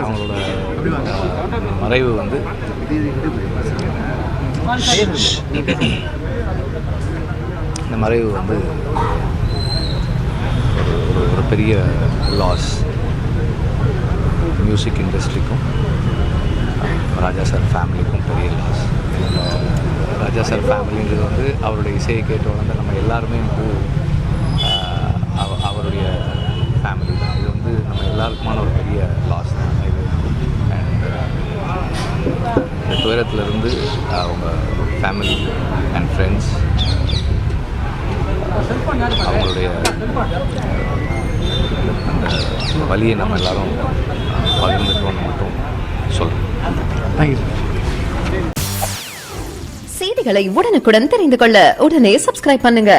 அவங்களோட மறைவு வந்து இந்த மறைவு வந்து ஒரு பெரிய லாஸ் மியூசிக் இண்டஸ்ட்ரிக்கும் ராஜா சார் ஃபேமிலிக்கும் பெரிய லாஸ். ராஜா சார் ஃபேமிலின்றது வந்து அவருடைய இசையை கேட்டு வளர்ந்த நம்ம எல்லாருமே வந்து அவருடைய ஃபேமிலி தான். இது வந்து நம்ம எல்லாருக்குமான ஒரு பெரிய லாஸ் தான் இது. அண்ட் இந்த துயரத்துலேருந்து அவங்க ஃபேமிலி அண்ட் ஃப்ரெண்ட்ஸ் அவங்களுடைய அந்த வலியை நம்ம எல்லோரும் பகிர்ந்துட்டோம்னு மட்டும் சொல்கிறேன். தேங்க்யூ. செய்திகளை உடனுக்குடன் தெரிந்து கொள்ள உடனே சப்ஸ்கிரைப் பண்ணுங்க.